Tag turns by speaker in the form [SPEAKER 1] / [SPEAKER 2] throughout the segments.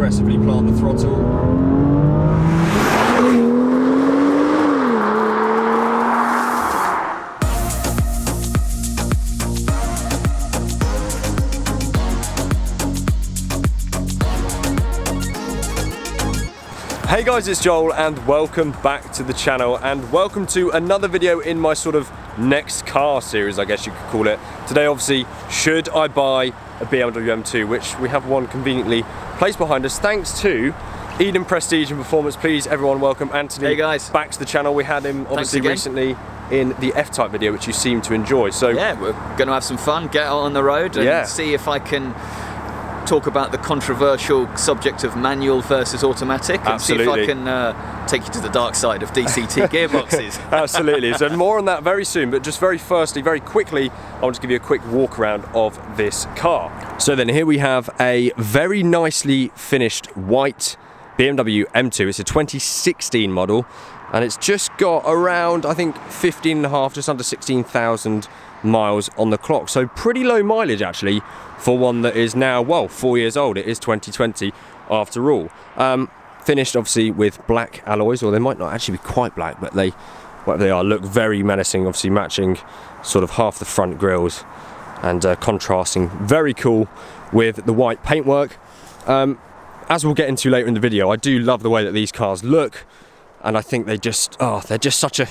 [SPEAKER 1] aggressively plant the throttle. Hey guys, it's Joel and welcome back to the channel and welcome to another video in my sort of next car series, I guess you could call it. Today obviously, should I buy a BMW M2, which we have one conveniently placed behind us thanks to Eden Prestige and Performance. Please everyone welcome Anthony.
[SPEAKER 2] Hey guys.
[SPEAKER 1] Back to the channel. We had him obviously recently in the F-Type video, which you seem to enjoy. So
[SPEAKER 2] yeah, we're going to have some fun, get out on the road and see if I can talk about the controversial subject of manual versus automatic and see if I can take you to the dark side of DCT gearboxes.
[SPEAKER 1] Absolutely, so more on that very soon, but just very quickly, I want to give you a quick walk around of this car. So then here we have a very nicely finished white BMW M2. It's a 2016 model and it's just got around, I think, 15.5, just under 16,000 miles on the clock, so pretty low mileage actually for one that is now, well, 4 years old. It is 2020 after all. Finished obviously with black alloys, or they might not actually be quite black, but they, whatever they are, look very menacing, obviously matching sort of half the front grills and contrasting very cool with the white paintwork. As we'll get into later in the video, I do love the way that these cars look, and I think they just, they're just such a,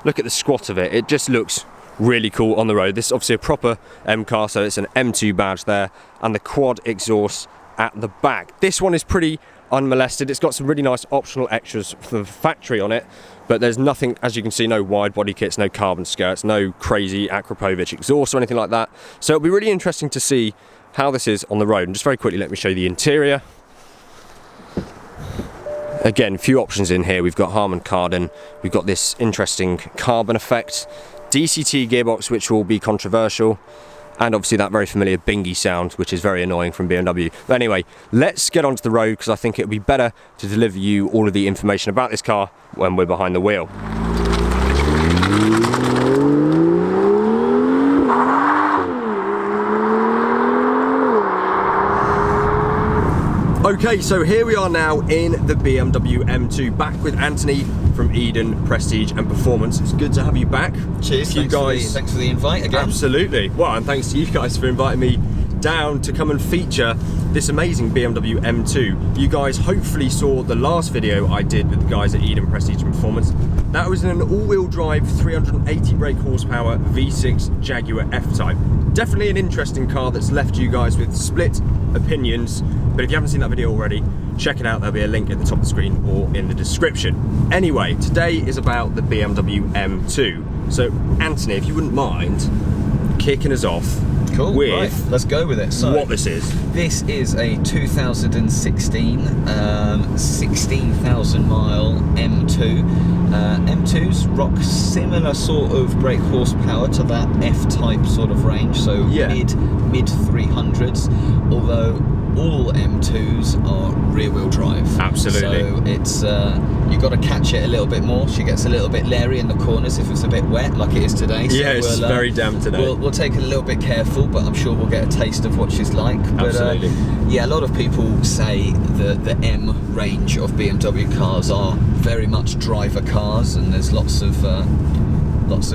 [SPEAKER 1] look at the squat of it, it just looks really cool on the road. This is obviously a proper M car, so it's an M2 badge there, and the quad exhaust at the back. This one is pretty unmolested. It's got some really nice optional extras from the factory on it, but there's nothing, as you can see, no wide body kits, no carbon skirts, no crazy Akrapovic exhaust or anything like that. So it'll be really interesting to see how this is on the road. And just very quickly, let me show you the interior. Again, a few options in here. We've got Harman Kardon, we've got this interesting carbon effect, DCT gearbox, which will be controversial, and obviously that very familiar bingy sound, which is very annoying from BMW. But anyway, let's get onto the road, because I think it would be better to deliver you all of the information about this car when we're behind the wheel. Okay, so here we are now in the BMW M2, back with Anthony from Eden Prestige and Performance. It's good to have you back.
[SPEAKER 2] Cheers, thanks for the invite again.
[SPEAKER 1] Absolutely. Well, and thanks to you guys for inviting me down to come and feature this amazing BMW M2. You guys hopefully saw the last video I did with the guys at Eden Prestige and Performance. That was an all-wheel drive 380 brake horsepower V6 Jaguar F-Type. Definitely an interesting car that's left you guys with split opinions, but if you haven't seen that video already, check it out. There'll be a link at the top of the screen or in the description. Anyway, today is about the BMW M2. So Anthony, if you wouldn't mind kicking us off with,
[SPEAKER 2] right, let's go with it. So
[SPEAKER 1] what this is.
[SPEAKER 2] This is a 2016 16,000 mile M2. M2s rock similar sort of brake horsepower to that F-Type sort of range, so mid 300s, although all M2s are rear-wheel drive.
[SPEAKER 1] Absolutely.
[SPEAKER 2] So it's you've got to catch it a little bit more. She gets a little bit leery in the corners if it's a bit wet, like it is today. So
[SPEAKER 1] yeah, it's very damp today.
[SPEAKER 2] We'll take it a little bit careful, but I'm sure we'll get a taste of what she's like.
[SPEAKER 1] Absolutely.
[SPEAKER 2] But, yeah, a lot of people say that the M range of BMW cars are very much driver cars, and there's lots of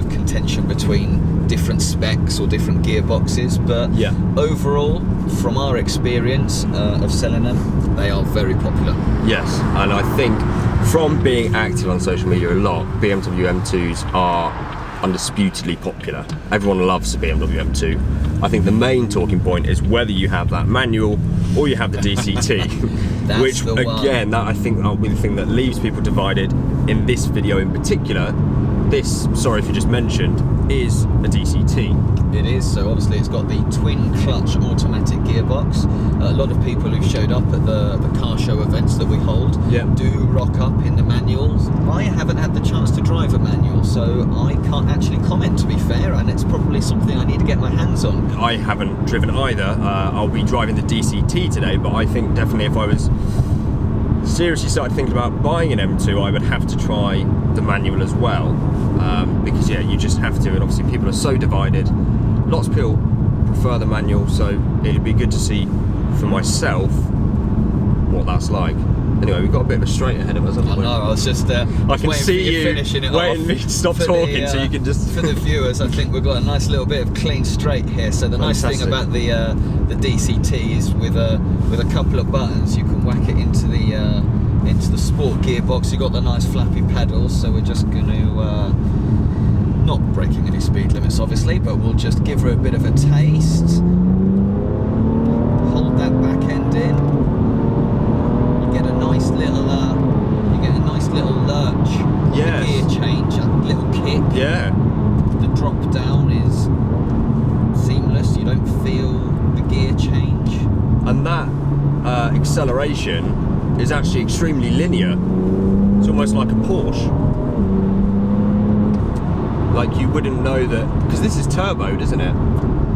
[SPEAKER 2] contention between different specs or different gearboxes, but overall, from our experience of selling them, they are very popular.
[SPEAKER 1] Yes, and I think from being active on social media a lot, BMW M2s are undisputedly popular. Everyone loves the BMW M2. I think the main talking point is whether you have that manual or you have the DCT, which again, that I think will be the thing that leaves people divided in this video in particular. This, sorry if you just mentioned, is a DCT.
[SPEAKER 2] It is, so obviously it's got the twin clutch automatic gearbox. A lot of people who've showed up at the car show events that we hold do rock up in the manuals. I haven't had the chance to drive a manual, so I can't actually comment, to be fair, and it's probably something I need to get my hands on.
[SPEAKER 1] I haven't driven either. I'll be driving the DCT today, but I think definitely if I was seriously started thinking about buying an M2, I would have to try the manual as well, because yeah, you just have to, and obviously people are so divided. Lots of people prefer the manual, so it'd be good to see for myself what that's like. Anyway, we've got a bit of a straight ahead of us, haven't we?
[SPEAKER 2] I know, I was just I
[SPEAKER 1] can see you
[SPEAKER 2] finishing it
[SPEAKER 1] waiting
[SPEAKER 2] off.
[SPEAKER 1] for me to stop talking so you can just...
[SPEAKER 2] For the viewers, I think we've got a nice little bit of clean straight here. So the nice thing about the DCT is with a couple of buttons you can whack it into the sport gearbox. You've got the nice flappy pedals, so we're just going to, not breaking any speed limits obviously, but we'll just give her a bit of a taste. Hold that back end in. You get a nice little lurch,
[SPEAKER 1] yes.
[SPEAKER 2] The gear change, a little kick.
[SPEAKER 1] Yeah.
[SPEAKER 2] The drop down is seamless. You don't feel the gear change.
[SPEAKER 1] And that acceleration is actually extremely linear. It's almost like a Porsche. Like you wouldn't know that, because this is turboed, isn't it?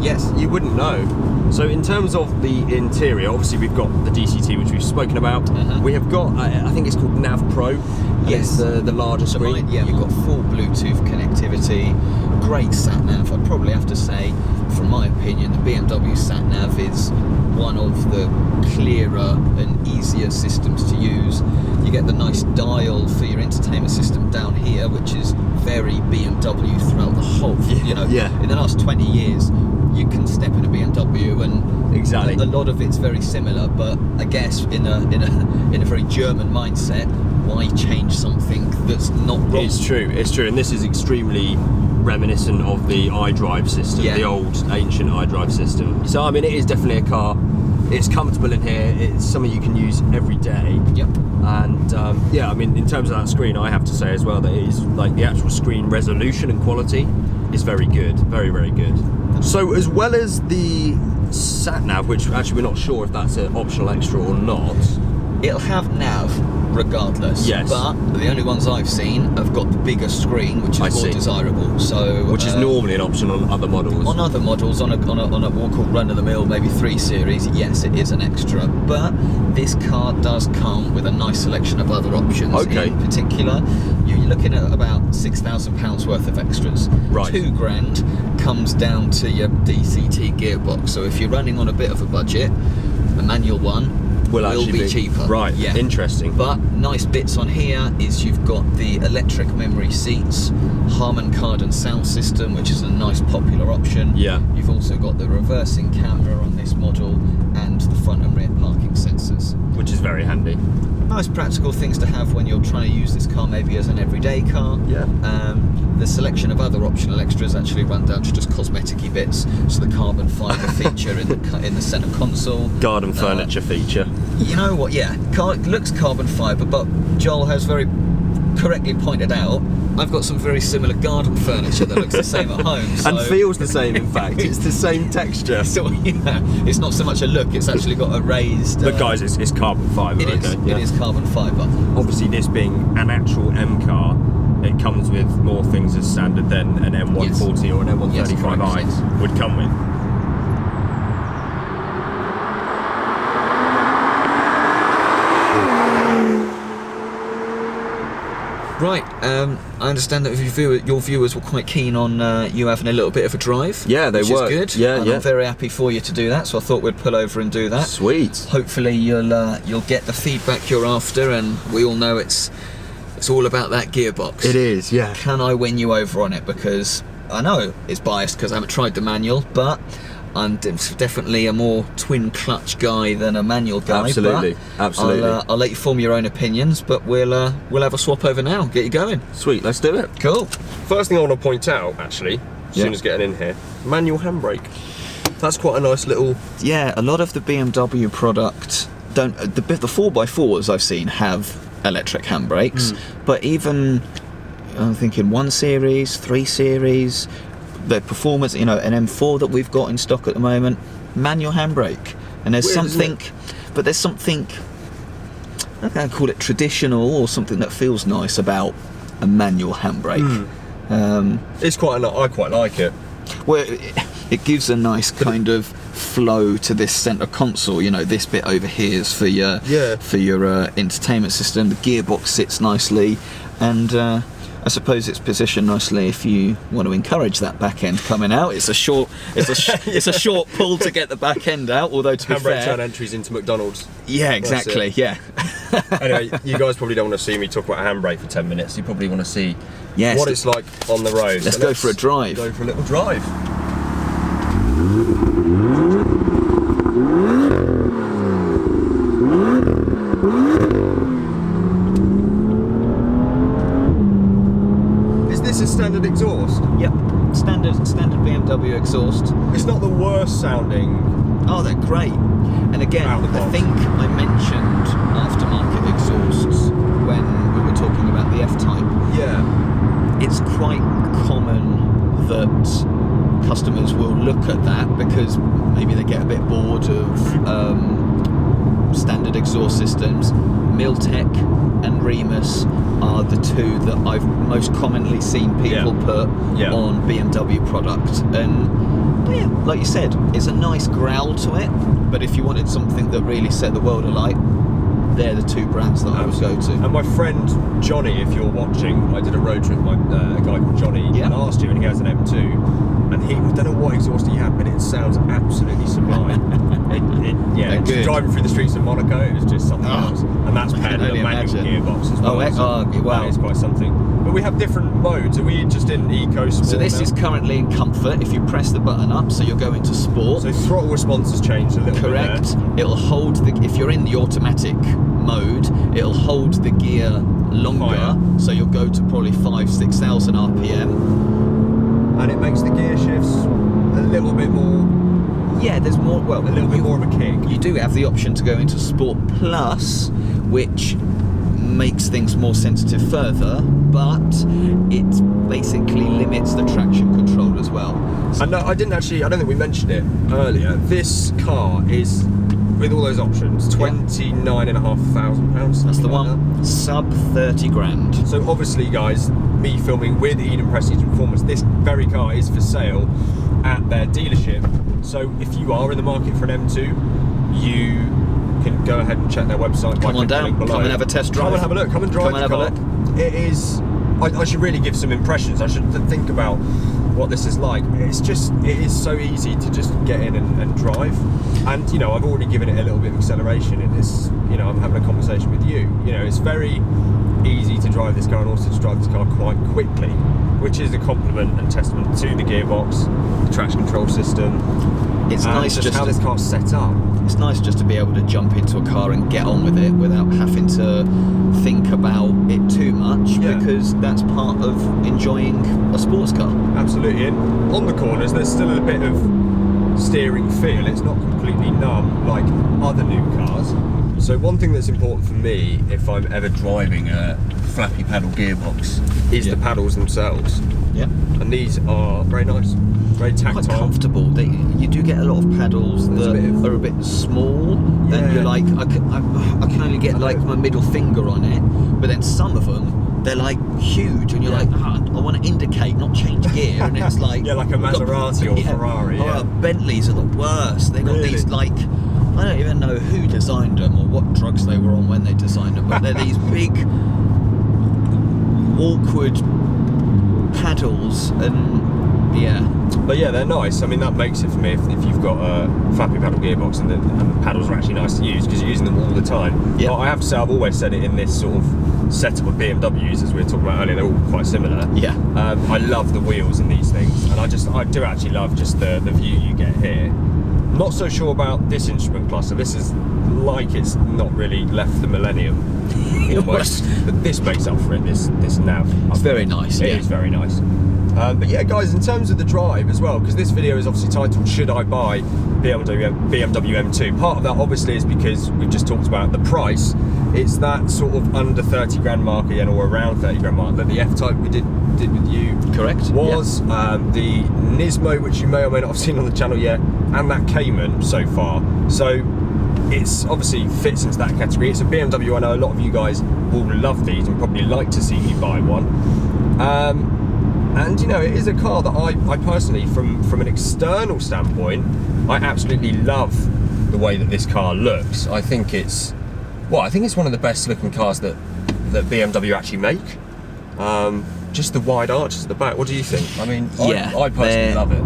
[SPEAKER 2] Yes.
[SPEAKER 1] You wouldn't know. So in terms of the interior, obviously we've got the DCT, which we've spoken about. We have got, I think it's called Nav Pro.
[SPEAKER 2] Yes.
[SPEAKER 1] It's the larger screen.
[SPEAKER 2] You've got full Bluetooth connectivity, great sat-nav. I'd probably have to say, from my opinion, the BMW sat-nav is one of the clearer and easier systems to use. You get the nice dial for your entertainment system down here, which is very BMW throughout the whole, in the last 20 years. You can step in a BMW and
[SPEAKER 1] exactly.
[SPEAKER 2] A lot of it's very similar, but I guess in a very German mindset, why change something that's not wrong?
[SPEAKER 1] It's true, and this is extremely reminiscent of the iDrive system, the old ancient iDrive system. So I mean, it is definitely a car. It's comfortable in here. It's something you can use every day.
[SPEAKER 2] Yep.
[SPEAKER 1] And I mean, in terms of that screen, I have to say as well that it is like the actual screen resolution and quality is very good, very, very good. So as well as the sat-nav, which actually we're not sure if that's an optional extra or not.
[SPEAKER 2] It'll have nav regardless.
[SPEAKER 1] Yes.
[SPEAKER 2] But the only ones I've seen have got the bigger screen, which is more desirable. So
[SPEAKER 1] which is normally an option on other models.
[SPEAKER 2] On other models, on a what we'll call run-of-the-mill, maybe 3 Series, yes, it is an extra. But this car does come with a nice selection of other options.
[SPEAKER 1] Okay.
[SPEAKER 2] In particular, you're looking at about £6,000 worth of extras.
[SPEAKER 1] Right.
[SPEAKER 2] £2,000 comes down to your DCT gearbox. So if you're running on a bit of a budget, the manual one will be cheaper.
[SPEAKER 1] Right, yeah. Interesting.
[SPEAKER 2] But nice bits on here is you've got the electric memory seats, Harman Kardon sound system, which is a nice popular option.
[SPEAKER 1] Yeah.
[SPEAKER 2] You've also got the reversing camera on this model and the front and rear parking sensors.
[SPEAKER 1] Which is very handy.
[SPEAKER 2] Nice practical things to have when you're trying to use this car maybe as an everyday car.
[SPEAKER 1] Yeah.
[SPEAKER 2] The selection of other optional extras actually run down to just cosmetic-y bits. So the carbon fibre feature in the centre console.
[SPEAKER 1] Garden furniture feature.
[SPEAKER 2] You know what, yeah, it looks carbon fibre, but Joel has very correctly pointed out, I've got some very similar garden furniture that looks the same at home. So.
[SPEAKER 1] And feels the same, in fact. It's the same texture.
[SPEAKER 2] So, yeah, it's not so much a look, it's actually got a raised...
[SPEAKER 1] But guys, it's carbon fibre.
[SPEAKER 2] It is carbon fibre.
[SPEAKER 1] Obviously, this being an actual M car, it comes with more things as standard than an M140 or an M135i would come with.
[SPEAKER 2] Right, I understand that your viewers were quite keen on you having a little bit of a drive.
[SPEAKER 1] Yeah, they were.
[SPEAKER 2] Which is good.
[SPEAKER 1] Yeah,
[SPEAKER 2] I'm very happy for you to do that, so I thought we'd pull over and do that.
[SPEAKER 1] Sweet.
[SPEAKER 2] Hopefully you'll get the feedback you're after, and we all know it's all about that gearbox.
[SPEAKER 1] It is, yeah.
[SPEAKER 2] Can I win you over on it? Because I know it's biased because I haven't tried the manual, but I'm definitely a more twin clutch guy than a manual guy.
[SPEAKER 1] Absolutely, absolutely.
[SPEAKER 2] I'll let you form your own opinions, but we'll have a swap over now. Get you going.
[SPEAKER 1] Sweet, let's do it.
[SPEAKER 2] Cool.
[SPEAKER 1] First thing I want to point out, actually, as soon as getting in here, manual handbrake. That's quite a nice little...
[SPEAKER 2] Yeah, a lot of the BMW product don't. The 4x4s I've seen have electric handbrakes, but even I'm thinking 1 Series, 3 Series. The performance, an M4 that we've got in stock at the moment, manual handbrake, and there's something, but there's something, I don't know, call it traditional or something that feels nice about a manual handbrake.
[SPEAKER 1] It's I quite like it.
[SPEAKER 2] Well, it gives a nice kind of flow to this centre console. This bit over here is for your entertainment system. The gearbox sits nicely, and I suppose it's positioned nicely if you want to encourage that back end coming out. It's a short pull to get the back end out. Although to be fair,
[SPEAKER 1] turn entries into McDonald's.
[SPEAKER 2] Yeah, exactly. Yeah.
[SPEAKER 1] Anyway, you guys probably don't want to see me talk about handbrake for 10 minutes. You probably want to see
[SPEAKER 2] yes,
[SPEAKER 1] what it's like on the road.
[SPEAKER 2] Let's go for a drive.
[SPEAKER 1] Go for a little drive. Is this a standard exhaust?
[SPEAKER 2] Yep. Standard BMW exhaust.
[SPEAKER 1] It's not the worst sounding.
[SPEAKER 2] Oh, they're great. And again, I think I mentioned aftermarket exhausts when we were talking about the F-Type.
[SPEAKER 1] Yeah.
[SPEAKER 2] It's quite common that customers will look at that because maybe they get a bit bored of standard exhaust systems. Miltech and Remus are the two that I've most commonly seen people put on BMW product. And yeah, like you said, it's a nice growl to it, but if you wanted something that really set the world alight, they're the two brands that I would go to.
[SPEAKER 1] And my friend Johnny, if you're watching, I did a road trip with a guy called Johnny last year, and he has an M2, and I don't know what exhaust he had, but it sounds absolutely sublime. Driving through the streets of Monaco, it was just something else. And that's paired with a manual gearbox as well.
[SPEAKER 2] Wow.
[SPEAKER 1] That is quite something. But we have different modes. Are we just in eco sport?
[SPEAKER 2] So this is currently in comfort. If you press the button up, so you're going to sport.
[SPEAKER 1] So throttle response has changed a little bit.
[SPEAKER 2] Correct. It'll hold if you're in the automatic mode, it'll hold the gear longer. So you'll go to probably 5,000-6,000 RPM.
[SPEAKER 1] And it makes the gear shifts a little bit more.
[SPEAKER 2] Yeah, there's more. Well,
[SPEAKER 1] a little bit more of a kick.
[SPEAKER 2] You do have the option to go into Sport Plus, which makes things more sensitive further, but it basically limits the traction control as well.
[SPEAKER 1] So, and I don't think we mentioned it earlier. This car is, with all those options, £29,500.
[SPEAKER 2] That's the one. Sub 30 grand.
[SPEAKER 1] So obviously, guys, me filming with Eden Prestige Performance, this very car is for sale at their dealership. So if you are in the market for an M2, you can go ahead and check their website.
[SPEAKER 2] Come on down, come and have a test drive.
[SPEAKER 1] Come and have a look, come and drive the car. It is, I should really give some impressions. I should think about what this is like. It is so easy to just get in and drive. And, you know, I've already given it a little bit of acceleration in this, you know, I'm having a conversation with you. You know, it's very easy to drive this car and also to drive this car quite quickly, which is a compliment and testament to the gearbox, the traction control system.
[SPEAKER 2] It's nice just
[SPEAKER 1] how this car's set up.
[SPEAKER 2] It's nice just to be able to jump into a car and get on with it without having to think about it too much, because that's part of enjoying a sports car.
[SPEAKER 1] Absolutely. And on the corners, there's still a bit of steering feel. It's not completely numb like other new cars. So one thing that's important for me if I'm ever driving a flappy paddle gearbox is the paddles themselves. Yeah. And these are very nice, very tactile.
[SPEAKER 2] Quite comfortable. You do get a lot of paddles that are a bit small, and you're like, I can only get like my middle finger on it, but then some of them, they're like huge, and you're like, I want to indicate, not change gear, and it's like...
[SPEAKER 1] like a Maserati or Ferrari.
[SPEAKER 2] Bentleys are the worst. They got these like... I don't even know who designed them or what drugs they were on when they designed them, but they're these big, awkward paddles, and
[SPEAKER 1] but they're nice. I mean, that makes it for me if you've got a flappy paddle gearbox and the paddles are actually nice to use because you're using them all the time. But I have to say, I've always said it in this sort of setup of BMWs, as we were talking about earlier, they're all quite similar. I love the wheels in these things, and I do actually love just the view you get here. Not so sure about this instrument cluster. This is like it's not really left the millennium almost, but this makes up for it. This nav.
[SPEAKER 2] It's very nice.
[SPEAKER 1] It is very nice. But yeah, guys, in terms of the drive as well, because this video is obviously titled "Should I Buy BMW M2?" Part of that obviously is because we've just talked about the price. It's that sort of under 30 grand mark again, or around 30 grand mark that the F-Type we did with you.
[SPEAKER 2] Correct.
[SPEAKER 1] Was the Nismo, which you may or may not have seen on the channel yet, and that Cayman so far. So it's obviously fits into that category. It's a BMW. I know a lot of you guys will love these and probably like to see me buy one. And you know, it is a car that I personally, from an external standpoint, I absolutely love the way that this car looks. I think it's one of the best looking cars that BMW actually make. just the wide arches at the back. What do you think? I mean,
[SPEAKER 2] Yeah,
[SPEAKER 1] I personally love it.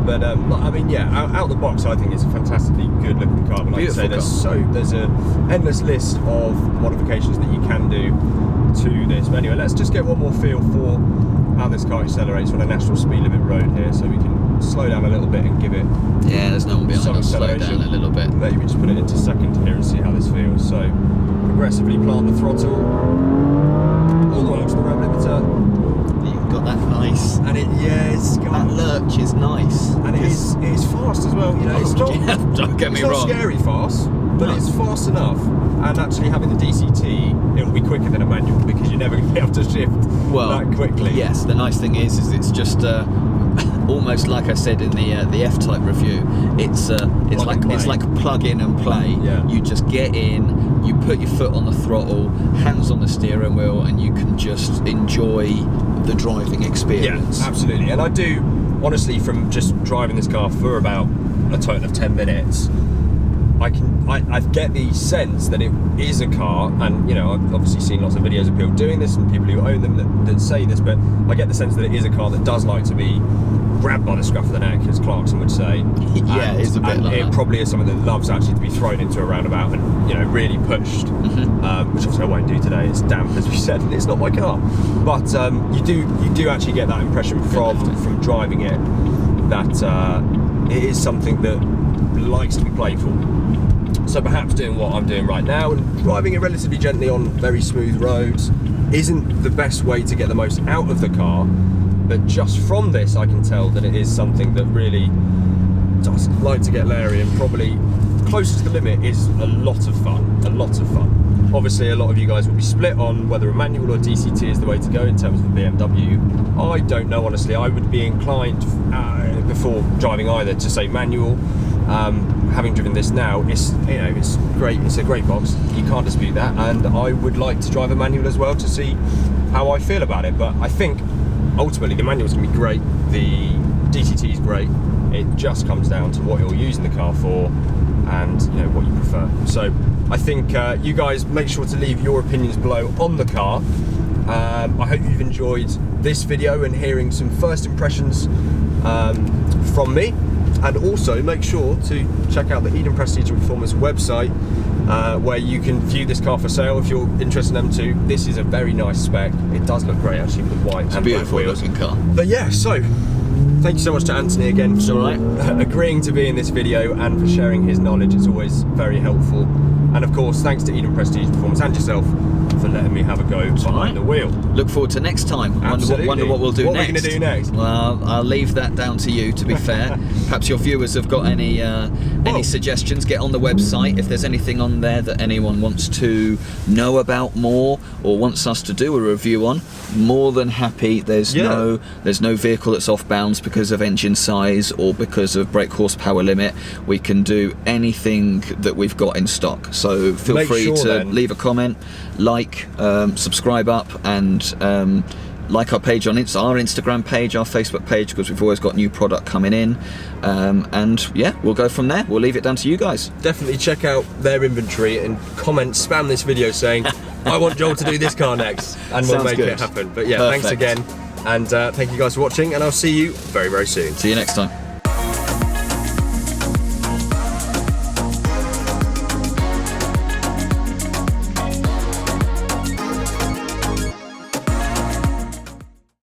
[SPEAKER 1] But I mean, yeah, out the box, I think it's a fantastically good looking car. But like I say, there's an endless list of modifications that you can do to this. But anyway, let's just get one more feel for how this car accelerates on a national speed limit road here, so we can slow down a little bit and give it.
[SPEAKER 2] Yeah, there's no one behind us. Slow down a little bit.
[SPEAKER 1] Maybe just put it into second here and see how this feels. So progressively plant the throttle all the way up to the rev limiter.
[SPEAKER 2] You've got that nice.
[SPEAKER 1] And
[SPEAKER 2] that lurch is nice.
[SPEAKER 1] And it is fast as well. You know, it's not.
[SPEAKER 2] Don't get me wrong.
[SPEAKER 1] It's not scary fast, but it's fast enough. And actually, having the DCT, it'll be quicker than a manual because you're never going to be able to shift that quickly.
[SPEAKER 2] Yes, the nice thing is it's just almost like I said in the F-Type review. It's like plug in and play.
[SPEAKER 1] Yeah.
[SPEAKER 2] You just get in, you put your foot on the throttle, hands on the steering wheel, and you can just enjoy the driving experience.
[SPEAKER 1] Yeah, absolutely. And I do, honestly, from just driving this car for about a total of 10 minutes, I get the sense that it is a car, and you know, I've obviously seen lots of videos of people doing this and people who own them that say this, but I get the sense that it is a car that does like to be grabbed by the scruff of the neck, as Clarkson would say.
[SPEAKER 2] Yeah, it's a bit like
[SPEAKER 1] it
[SPEAKER 2] that.
[SPEAKER 1] probably is something that loves actually to be thrown into a roundabout and, you know, really pushed, which obviously I won't do today. It's damp, as we said, and it's not my car. But you do actually get that impression from driving it, that it is something that likes to be playful. So perhaps doing what I'm doing right now and driving it relatively gently on very smooth roads isn't the best way to get the most out of the car, but just from this I can tell that it is something that really does like to get leery, and probably closer to the limit is a lot of fun. Obviously a lot of you guys will be split on whether a manual or DCT is the way to go in terms of the BMW. I don't know, honestly. I would be inclined before driving either to say manual. Having driven this now, it's great. It's a great box. You can't dispute that. And I would like to drive a manual as well to see how I feel about it. But I think ultimately the manual is going to be great. The DCT is great. It just comes down to what you're using the car for, and you know what you prefer. So I think you guys make sure to leave your opinions below on the car. I hope you've enjoyed this video and hearing some first impressions from me. And also make sure to check out the Eden Prestige and Performance website, where you can view this car for sale if you're interested in M2. This is a very nice spec. It does look great actually with the white and black wheels.
[SPEAKER 2] Looking car.
[SPEAKER 1] But yeah, so thank you so much to Anthony again for agreeing to be in this video and for sharing his knowledge. It's always very helpful. And of course, thanks to Eden Prestige Performance and yourself for letting me have a go behind the wheel.
[SPEAKER 2] Look forward to next time. Wonder what we'll do next.
[SPEAKER 1] What are we going to do next?
[SPEAKER 2] Well, I'll leave that down to you, to be fair. Perhaps your viewers have got any suggestions. Get on the website. If there's anything on there that anyone wants to know about more or wants us to do a review on, more than happy. There's no vehicle that's off bounds because of engine size or because of brake horsepower limit. We can do anything that we've got in stock. So feel free to leave a comment, like, subscribe up, and like our page on our Instagram page, our Facebook page, because we've always got new product coming in, and yeah, we'll go from there. We'll leave it down to you guys.
[SPEAKER 1] Definitely check out their inventory and comment, spam this video saying I want Joel to do this car next, and we'll make it happen. But yeah, thanks again, and thank you guys for watching, and I'll see you very, very soon.
[SPEAKER 2] See you next time.